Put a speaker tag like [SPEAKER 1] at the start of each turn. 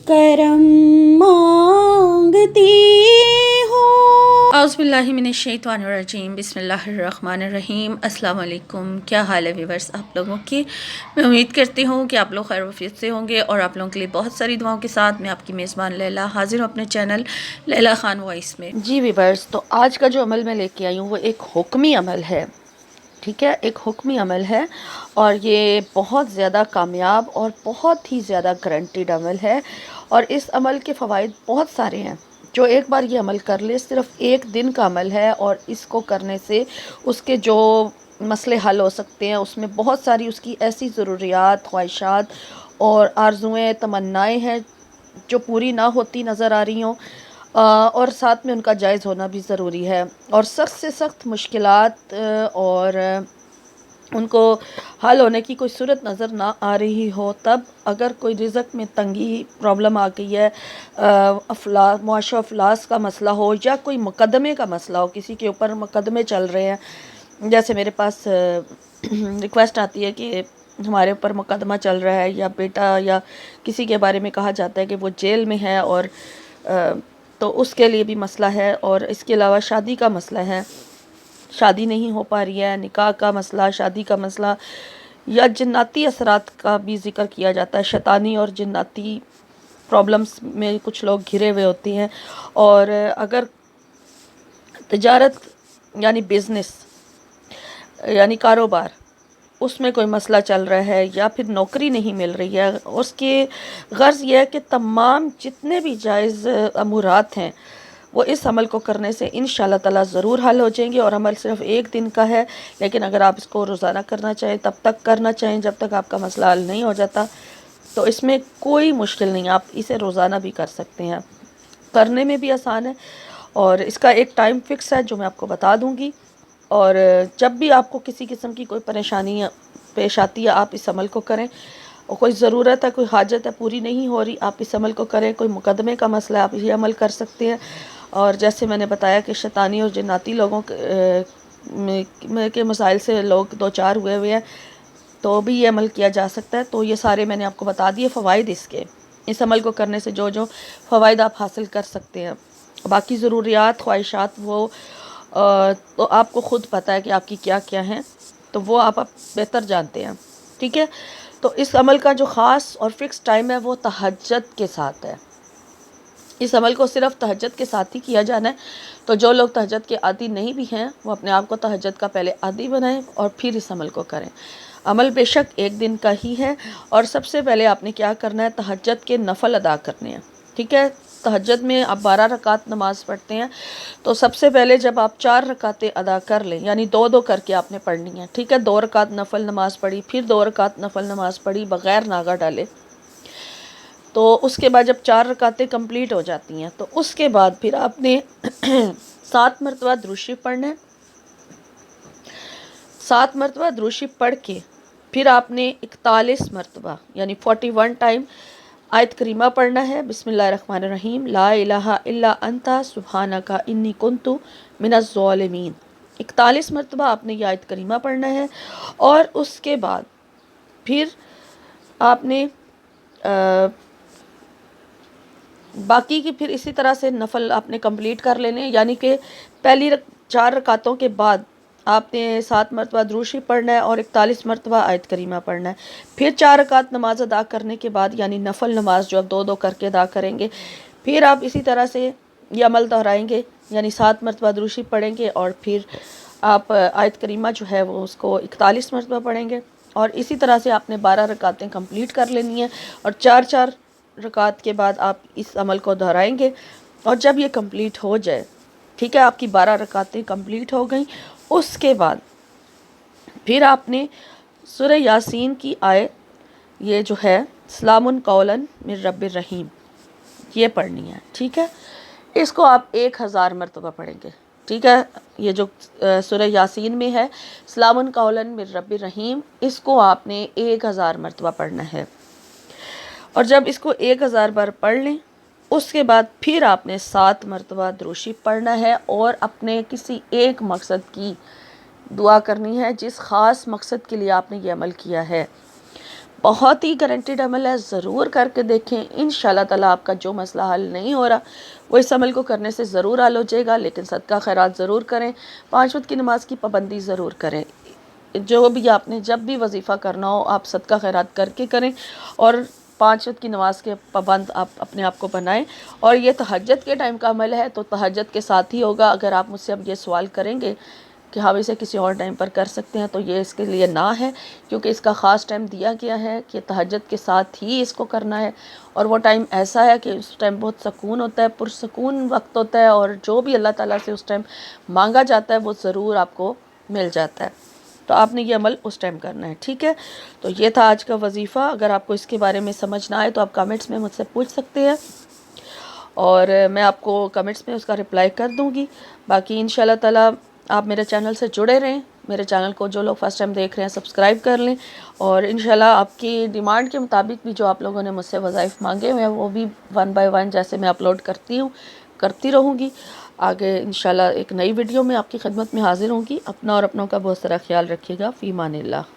[SPEAKER 1] करम मांगती हूँ।
[SPEAKER 2] औज़ुबिल्लाहि मिनश्शैतानिर्रजीम बिस्मिल्लाहिर्रहमानिर्रहीम। अस्सलाम वालेकुम। क्या हाल है व्यूअर्स आप लोगों की। मैं उम्मीद करती हूँ कि आप लोग खैर वफियत से होंगे और आप लोगों के लिए बहुत सारी दुआओं के साथ मैं आपकी मेज़बान लैला हाजिर हूँ अपने चैनल लैला खान वॉइस में।
[SPEAKER 3] जी व्यूअर्स, तो आज का जो अमल मैं लेके आई हूँ वो एक हुक्मी अमल है। ठीक है, एक हुक्मी अमल है और ये बहुत ज़्यादा कामयाब और बहुत ही ज़्यादा गारंटीड अमल है। और इस अमल के फ़वाइद बहुत सारे हैं। जो एक बार ये अमल कर ले, सिर्फ एक दिन का अमल है और इसको करने से उसके जो मसले हल हो सकते हैं, उसमें बहुत सारी उसकी ऐसी ज़रूरियात, ख्वाहिशात और आरज़ुएँ, तमन्नाएँ हैं जो पूरी ना होती नज़र आ रही हों, और साथ में उनका जायज़ होना भी ज़रूरी है। और सख्त से सख्त मुश्किलात और उनको हल होने की कोई सूरत नज़र ना आ रही हो, तब अगर कोई रिज़्क़ में तंगी प्रॉब्लम आ गई है, मुआशा अफलास का मसला हो या कोई मुकदमे का मसला हो, किसी के ऊपर मुकदमे चल रहे हैं, जैसे मेरे पास रिक्वेस्ट आती है कि हमारे ऊपर मुकदमा चल रहा है या बेटा या किसी के बारे में कहा जाता है कि वो जेल में है, और तो उसके लिए भी मसला है। और इसके अलावा शादी का मसला है, शादी नहीं हो पा रही है, निकाह का मसला, शादी का मसला, या जन्नाती असरात का भी ज़िक्र किया जाता है। शैतानी और जन्नाती प्रॉब्लम्स में कुछ लोग घिरे हुए होते हैं। और अगर तिजारत यानी बिज़नेस यानी कारोबार, उसमें कोई मसला चल रहा है या फिर नौकरी नहीं मिल रही है, उसकी गर्ज़ यह है कि तमाम जितने भी जायज़ अमूरात हैं वो इस अमल को करने से इंशाअल्लाह ताला ज़रूर हल हो जाएंगे। और अमल सिर्फ एक दिन का है, लेकिन अगर आप इसको रोज़ाना करना चाहें तब तक करना चाहें जब तक आपका मसला हल नहीं हो जाता, तो इसमें कोई मुश्किल नहीं, आप इसे रोज़ाना भी कर सकते हैं। करने में भी आसान है और इसका एक टाइम फ़िक्स है जो मैं आपको बता दूँगी। और जब भी आपको किसी किस्म की कोई परेशानी पेश आती है, आप इस अमल को करें। और कोई ज़रूरत है, कोई हाजत है पूरी नहीं हो रही, आप इस अमल को करें। कोई मुकदमे का मसला है, आप ये अमल कर सकते हैं। और जैसे मैंने बताया कि शैतानी और जन्नाती लोगों के मसाइल से लोग दो चार हुए हैं, तो भी ये अमल किया जा सकता है। तो ये सारे मैंने आपको बता दिए फ़वाइद इसके। इस अमल को करने से जो जो फ़वाइद आप हासिल कर सकते हैं, बाकी ज़रूरियात, ख्वाहिशात वो तो आपको ख़ुद पता है कि आपकी क्या क्या हैं, तो वो आप बेहतर जानते हैं। ठीक है, तो इस अमल का जो ख़ास और फ़िक्स टाइम है वो तहज्जुद के साथ है। इस अमल को सिर्फ तहज्जुद के साथ ही किया जाना है। तो जो लोग तहज्जुद के आदी नहीं भी हैं, वो अपने आप को तहज्जुद का पहले आदी बनाएं और फिर इस अमल को करें। अमल बेशक एक दिन का ही है और सबसे पहले आपने क्या करना है, तहज्जुद के नफल अदा करने हैं। ठीक है, तहज्जुद में आप 12 रकात नमाज पढ़ते हैं, तो सबसे पहले जब आप 4 रकातें अदा कर लें, यानी 2-2 करके आपने पढ़नी है। ठीक है, 2 रकात नफल नमाज पढ़ी, फिर 2 रकात नफल नमाज पढ़ी बग़ैर नागा डाले, तो उसके बाद जब 4 रकातें कंप्लीट हो जाती हैं, तो उसके बाद फिर आपने 7 मरतबा दुरूद शरीफ पढ़ना है। 7 मरतबा दुरूद शरीफ पढ़ के फिर आपने 41 मरतबा यानी 41 टाइम आयत करीमा पढ़ना है, बिस्मिल्लाहिर्रहमानिर्रहीम, ला इलाहा इल्ला अंता सुब्हानका इन्नी कुन्तु मिनज़ ज़ालिमीन। 41 मरतबा आपने ये आयत करीमा पढ़ना है। और उसके बाद फिर आपने बाकी की फिर इसी तरह से नफल आपने कंप्लीट कर लेने, यानी कि पहली 4 रकातों के बाद आपने 7 मरतबा दुरूद शरीफ पढ़ना है और 41 मरतबा आयत करीमा पढ़ना है। फिर 4 रकात नमाज अदा करने के बाद, यानी नफल नमाज जो आप 2-2 करके अदा करेंगे, फिर आप इसी तरह से ये अमल दोहराएंगे, यानी 7 मरतबा दुरूद शरीफ पढ़ेंगे और फिर आप आयत करीमा जो है वो उसको 41 मरतबा पढ़ेंगे। और इसी तरह से आपने 12 रकातें कंप्लीट कर लेनी है और 4-4 रकात के बाद आप इस अमल को दोहराएंगे। और जब ये कंप्लीट हो जाए, ठीक है, आपकी 12 रकातें कंप्लीट हो गई, उसके बाद फिर आपने सूरह यासीन की आयत, ये जो है सलामुन कौलन मिर रब्बिर रहीम, ये पढ़नी है। ठीक है, इसको आप 1000 मरतबा पढ़ेंगे। ठीक है, ये जो सूरह यासीन में है सलामुन कौलन मिर रब्बिर रहीम, इसको आपने 1000 मरतबा पढ़ना है। और जब इसको 1000 बार पढ़ लें, उसके बाद फिर आपने 7 मरतबा दुरूद शरीफ पढ़ना है और अपने किसी एक मकसद की दुआ करनी है, जिस ख़ास मकसद के लिए आपने ये अमल किया है। بہت ہی گارنٹیڈ عمل ہے، ضرور کر کے دیکھیں، انشاءاللہ تعالیٰ آپ کا جو مسئلہ حل نہیں ہو رہا وہ اس عمل کو کرنے سے ضرور حل ہو جائے گا۔ لیکن صدقہ خیرات ضرور کریں، 5 وقت کی نماز کی پابندی ضرور کریں، جو بھی آپ نے جب بھی وظیفہ کرنا ہو آپ صدقہ خیرات کر کے کریں، اور 5 وقت کی نماز کے پابند آپ اپنے آپ کو بنائیں۔ اور یہ تہجد کے ٹائم کا عمل ہے تو تہجد کے ساتھ ہی ہوگا۔ اگر آپ مجھ سے اب یہ سوال کریں گے کہ ہم اسے کسی اور ٹائم پر کر سکتے ہیں تو یہ اس کے لیے نہ ہے، کیونکہ اس کا خاص ٹائم دیا گیا ہے کہ تہجد کے ساتھ ہی اس کو کرنا ہے، اور وہ ٹائم ایسا ہے کہ اس ٹائم بہت سکون ہوتا ہے، پرسکون وقت ہوتا ہے، اور جو بھی اللہ تعالیٰ سے اس ٹائم مانگا جاتا ہے وہ ضرور آپ کو مل جاتا ہے۔ تو آپ نے یہ عمل اس ٹائم کرنا ہے، ٹھیک ہے؟ تو یہ تھا آج کا وظیفہ۔ اگر آپ کو اس کے بارے میں سمجھ نہ آئے تو آپ کمنٹس میں مجھ سے پوچھ سکتے ہیں، اور میں آپ کو کمنٹس میں اس کا رپلائی کر دوں گی۔ باقی انشاءاللہ تعالیٰ آپ میرے چینل سے جڑے رہیں، میرے چینل کو جو لوگ فرسٹ ٹائم دیکھ رہے ہیں سبسکرائب کر لیں، اور انشاءاللہ آپ کی ڈیمانڈ کے مطابق بھی جو آپ لوگوں نے مجھ سے وظائف مانگے ہوئے ہیں وہ بھی 1 بائی 1 جیسے میں اپلوڈ کرتی رہوں گی۔ آگے انشاءاللہ ایک نئی ویڈیو میں آپ کی خدمت میں حاضر ہوں گی۔ اپنا اور اپنوں کا بہت سارا خیال رکھیے گا۔ فی امان اللہ۔